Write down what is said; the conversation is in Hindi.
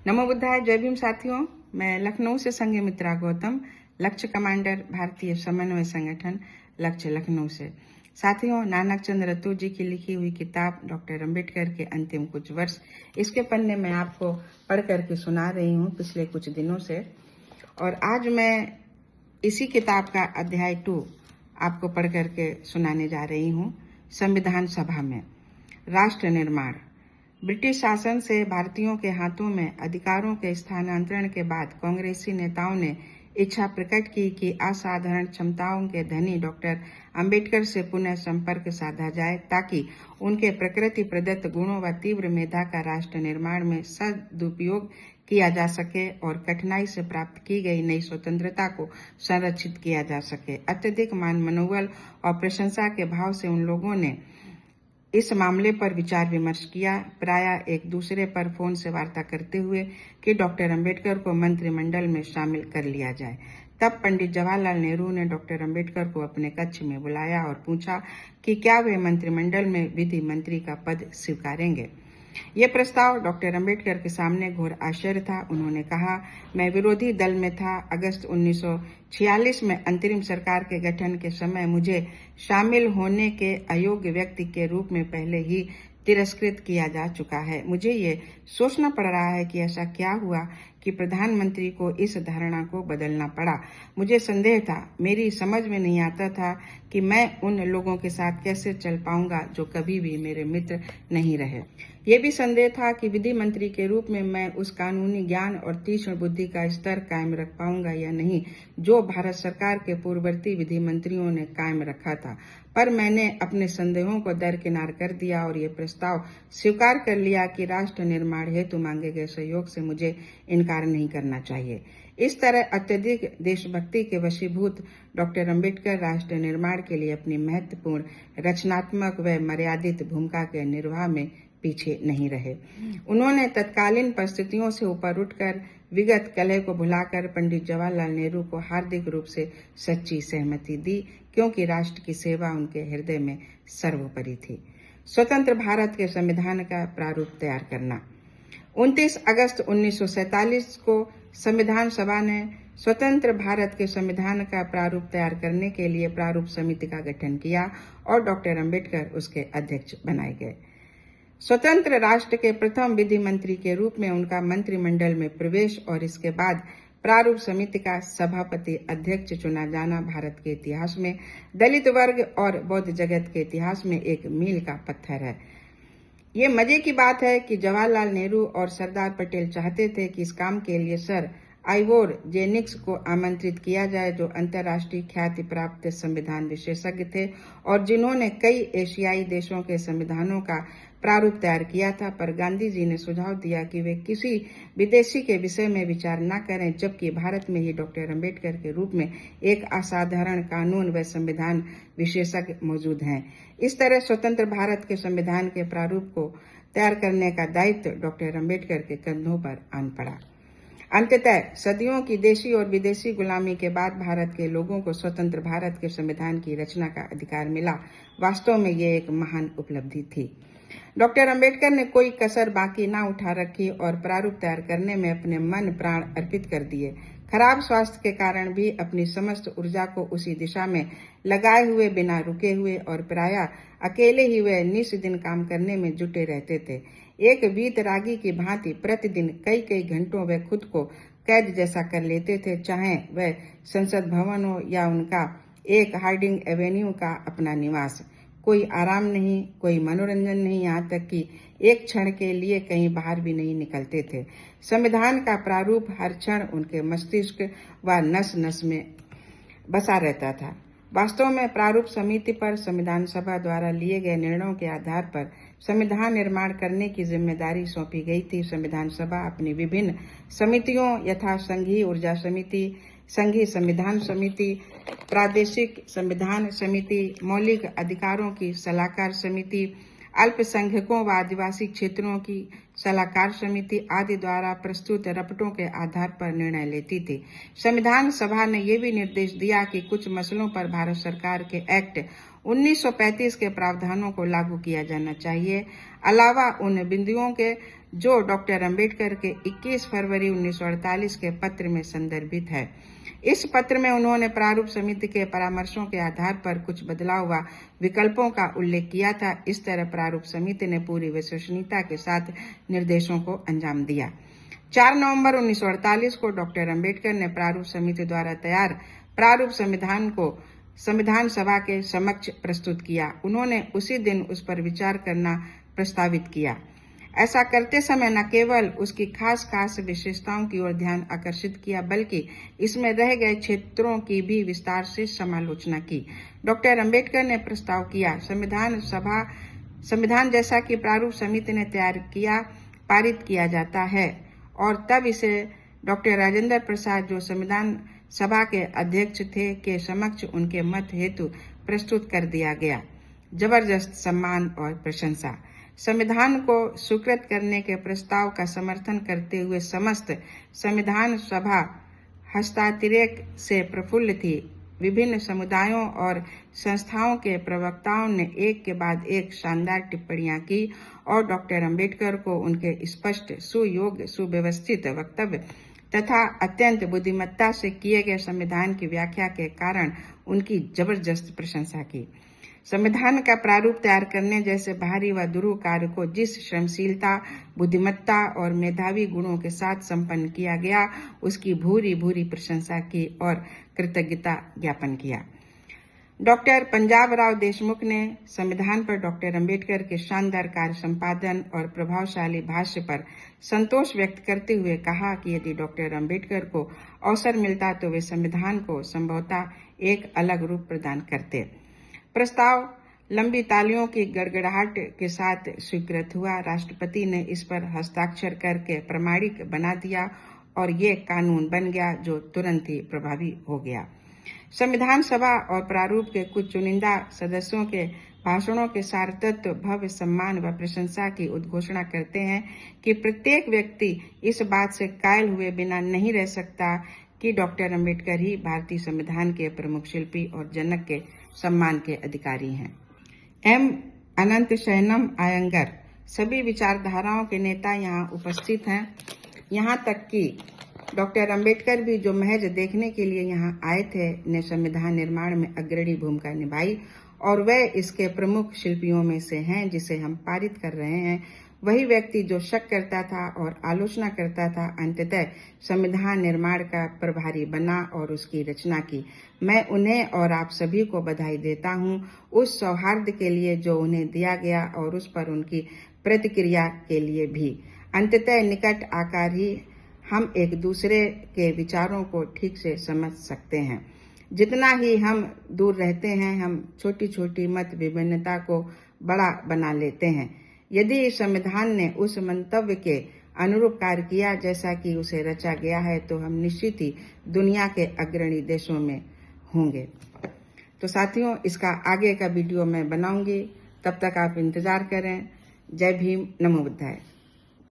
नमो बुद्धाय। जय भीम साथियों। मैं लखनऊ से संघ मित्रा गौतम, लक्ष्य कमांडर भारतीय समन्वय संगठन लक्ष्य लखनऊ से। साथियों, नानक चंद्र रत्तू जी की लिखी हुई किताब डॉक्टर अंबेडकर के अंतिम कुछ वर्ष, इसके पन्ने मैं आपको पढ़ करके सुना रही हूँ पिछले कुछ दिनों से। और आज मैं इसी किताब का अध्याय 2 आपको पढ़ करके सुनाने जा रही हूँ। संविधान सभा में राष्ट्र निर्माण। ब्रिटिश शासन से भारतीयों के हाथों में अधिकारों के स्थानांतरण के बाद कांग्रेसी नेताओं ने इच्छा प्रकट की कि असाधारण क्षमताओं के धनी डॉक्टर अंबेडकर से पुनः संपर्क साधा जाए, ताकि उनके प्रकृति प्रदत्त गुणों व तीव्र मेधा का राष्ट्र निर्माण में सदुपयोग किया जा सके और कठिनाई से प्राप्त की गई नई स्वतंत्रता को संरक्षित किया जा सके। अत्यधिक मान मनोबल और प्रशंसा के भाव से उन लोगों ने इस मामले पर विचार विमर्श किया, प्रायः एक दूसरे पर फोन से वार्ता करते हुए कि डॉक्टर अंबेडकर को मंत्रिमंडल में शामिल कर लिया जाए। तब पंडित जवाहरलाल नेहरू ने डॉक्टर अंबेडकर को अपने कक्ष में बुलाया और पूछा कि क्या वे मंत्रिमंडल में विधि मंत्री का पद स्वीकारेंगे। ये प्रस्ताव डॉक्टर अंबेडकर के सामने घोर आश्चर्य था। उन्होंने कहा, मैं विरोधी दल में था। अगस्त 1946 में अंतरिम सरकार के गठन के समय मुझे शामिल होने के अयोग्य व्यक्ति के रूप में पहले ही तिरस्कृत किया जा चुका है। मुझे ये सोचना पड़ रहा है कि ऐसा क्या हुआ कि प्रधानमंत्री को इस धारणा को बदलना पड़ा। मुझे संदेह था, मेरी समझ में नहीं आता था कि मैं उन लोगों के साथ कैसे चल पाऊंगा जो कभी भी मेरे मित्र नहीं रहे। ये भी संदेह था कि विधि मंत्री के रूप में मैं उस कानूनी ज्ञान और तीक्ष्ण बुद्धि का स्तर कायम रख पाऊंगा या नहीं जो भारत सरकार के पूर्ववर्ती विधि मंत्रियों ने कायम रखा था। पर मैंने अपने संदेहों को दरकिनार कर दिया और ये प्रस्ताव स्वीकार कर लिया कि राष्ट्र निर्माण हेतु मांगे गए सहयोग से मुझे इनकार नहीं करना चाहिए। इस तरह अत्यधिक देशभक्ति के वशीभूत डॉक्टर अंबेडकर राष्ट्र निर्माण के लिए अपनी महत्वपूर्ण रचनात्मक व मर्यादित भूमिका के निर्वाह में पीछे नहीं रहे। उन्होंने तत्कालीन परिस्थितियों से ऊपर उठकर विगत कलह को भुलाकर पंडित जवाहरलाल नेहरू को हार्दिक रूप से सच्ची सहमति दी, क्योंकि राष्ट्र की सेवा उनके हृदय में सर्वोपरि थी। स्वतंत्र भारत के संविधान का प्रारूप तैयार करना। 29 अगस्त 1947 को संविधान सभा ने स्वतंत्र भारत के संविधान का प्रारूप तैयार करने के लिए प्रारूप समिति का गठन किया और डॉक्टर अंबेडकर उसके अध्यक्ष बनाए गए। स्वतंत्र राष्ट्र के प्रथम विधि मंत्री के रूप में उनका मंत्रिमंडल में प्रवेश और इसके बाद प्रारूप समिति का सभापति अध्यक्ष चुना जाना भारत के इतिहास में, दलित वर्ग और बौद्ध जगत के इतिहास में एक मील का पत्थर है। ये मजे की बात है कि जवाहरलाल नेहरू और सरदार पटेल चाहते थे कि इस काम के लिए सर आइवोर जेनिक्स को आमंत्रित किया जाए, जो अंतर्राष्ट्रीय ख्याति प्राप्त संविधान विशेषज्ञ थे और जिन्होंने कई एशियाई देशों के संविधानों का प्रारूप तैयार किया था। पर गांधी जी ने सुझाव दिया कि वे किसी विदेशी के विषय में विचार न करें, जबकि भारत में ही डॉक्टर अंबेडकर के रूप में एक असाधारण कानून व संविधान विशेषज्ञ मौजूद हैं। इस तरह स्वतंत्र भारत के संविधान के प्रारूप को तैयार करने का दायित्व डॉक्टर अंबेडकर के कंधों पर आन पड़ा। अंततः सदियों की देशी और विदेशी गुलामी के बाद भारत के लोगों को स्वतंत्र भारत के संविधान की रचना का अधिकार मिला। वास्तव में ये एक महान उपलब्धि थी। डॉक्टर अंबेडकर ने कोई कसर बाकी ना उठा रखी और प्रारूप तैयार करने में अपने मन प्राण अर्पित कर दिए। खराब स्वास्थ्य के कारण भी अपनी समस्त ऊर्जा को उसी दिशा में लगाए हुए बिना रुके हुए और प्रायः अकेले ही वे निस दिन काम करने में जुटे रहते थे। एक वीतरागी की भांति प्रतिदिन कई कई घंटों वे खुद को कैद जैसा कर लेते थे, चाहे वह संसद भवन हो या उनका एक हार्डिंग एवेन्यू का अपना निवास। कोई आराम नहीं, कोई मनोरंजन नहीं, यहाँ तक कि एक क्षण के लिए कहीं बाहर भी नहीं निकलते थे। संविधान का प्रारूप हर क्षण उनके मस्तिष्क व नस नस में बसा रहता था। वास्तव में प्रारूप समिति पर संविधान सभा द्वारा लिए गए निर्णयों के आधार पर संविधान निर्माण करने की जिम्मेदारी सौंपी गई थी। संविधान सभा अपनी विभिन्न समितियों यथा संघीय ऊर्जा समिति, संघीय संविधान समिति, प्रादेशिक संविधान समिति, मौलिक अधिकारों की सलाहकार समिति, अल्पसंख्यकों व आदिवासी क्षेत्रों की सलाहकार समिति आदि द्वारा प्रस्तुत रपटों के आधार पर निर्णय लेती थी। संविधान सभा ने यह भी निर्देश दिया कि कुछ मसलों पर भारत सरकार के एक्ट 1935 के प्रावधानों को लागू किया जाना चाहिए। अलावा उन बिंदुओं के जो डॉक्टर अंबेडकर के 21 फरवरी 1948 के पत्र में संदर्भित है। इस पत्र में उन्होंने प्रारूप समिति के परामर्शों के आधार पर कुछ बदलाव व विकल्पों का उल्लेख किया था। इस तरह प्रारूप समिति ने पूरी विश्वसनीयता के साथ निर्देशों को अंजाम दिया। 4 नवंबर 1948 को डॉक्टर अंबेडकर ने प्रारूप समिति द्वारा तैयार प्रारूप संविधान को संविधान सभा के समक्ष प्रस्तुत किया। उन्होंने उसी दिन उस पर विचार करना प्रस्तावित किया। ऐसा करते समय न केवल उसकी खास विशेषताओं की ओर ध्यान आकर्षित किया, बल्कि इसमें रह गए क्षेत्रों की भी विस्तार से समालोचना की। डॉक्टर अंबेडकर ने प्रस्ताव किया, संविधान जैसा कि प्रारूप समिति ने तैयार किया पारित किया जाता है, और तब इसे डॉक्टर राजेंद्र प्रसाद, जो संविधान सभा के अध्यक्ष थे, के समक्ष उनके मत हेतु प्रस्तुत कर दिया गया। जबरदस्त सम्मान और प्रशंसा। संविधान को स्वीकृत करने के प्रस्ताव का समर्थन करते हुए समस्त संविधान सभा हस्तातिरेक से प्रफुल्ल थी। विभिन्न समुदायों और संस्थाओं के प्रवक्ताओं ने एक के बाद एक शानदार टिप्पणियां की और डॉक्टर अंबेडकर को उनके स्पष्ट, सुयोग्य, सुव्यवस्थित वक्तव्य तथा अत्यंत बुद्धिमत्ता से किए गए संविधान की व्याख्या के कारण उनकी जबरदस्त प्रशंसा की। संविधान का प्रारूप तैयार करने जैसे भारी व दुरूह कार्य को जिस श्रमशीलता, बुद्धिमत्ता और मेधावी गुणों के साथ संपन्न किया गया, उसकी भूरी भूरी प्रशंसा की और कृतज्ञता ज्ञापन किया। डॉक्टर पंजाब राव देशमुख ने संविधान पर डॉक्टर अंबेडकर के शानदार कार्य संपादन और प्रभावशाली भाष्य पर संतोष व्यक्त करते हुए कहा कि यदि डॉक्टर अंबेडकर को अवसर मिलता तो वे संविधान को संभवतः एक अलग रूप प्रदान करते। प्रस्ताव लंबी तालियों की गड़गड़ाहट के साथ स्वीकृत हुआ। राष्ट्रपति ने इस पर हस्ताक्षर करके प्रमाणिक बना दिया और ये कानून बन गया, जो तुरंत ही प्रभावी हो गया। संविधान सभा और प्रारूप के कुछ चुनिंदा सदस्यों के भाषणों के सारतत्व, भव्य सम्मान व प्रशंसा की उद्घोषणा करते हैं कि प्रत्येक व्यक्ति इस बात से कायल हुए बिना नहीं रह सकता कि डॉक्टर अंबेडकर ही भारतीय संविधान के प्रमुख शिल्पी और जनक के सम्मान के अधिकारी हैं। एम अनंत शयनम आयंगर, सभी विचारधाराओं के नेता यहाँ उपस्थित हैं। यहाँ तक कि डॉक्टर अंबेडकर भी, जो महज देखने के लिए यहाँ आए थे, ने संविधान निर्माण में अग्रणी भूमिका निभाई और वे इसके प्रमुख शिल्पियों में से हैं जिसे हम पारित कर रहे हैं। वही व्यक्ति जो शक करता था और आलोचना करता था, अंततः संविधान निर्माण का प्रभारी बना और उसकी रचना की। मैं उन्हें और आप सभी को बधाई देता हूँ उस सौहार्द के लिए जो उन्हें दिया गया और उस पर उनकी प्रतिक्रिया के लिए भी। अंततः निकट आकर ही हम एक दूसरे के विचारों को ठीक से समझ सकते हैं। जितना ही हम दूर रहते हैं, हम छोटी छोटी मत विभिन्नता को बड़ा बना लेते हैं। यदि संविधान ने उस मंतव्य के अनुरूप कार्य किया जैसा कि उसे रचा गया है, तो हम निश्चित ही दुनिया के अग्रणी देशों में होंगे। तो साथियों, इसका आगे का वीडियो मैं बनाऊंगी, तब तक आप इंतजार करें। जय भीम, नमो बुद्धाय।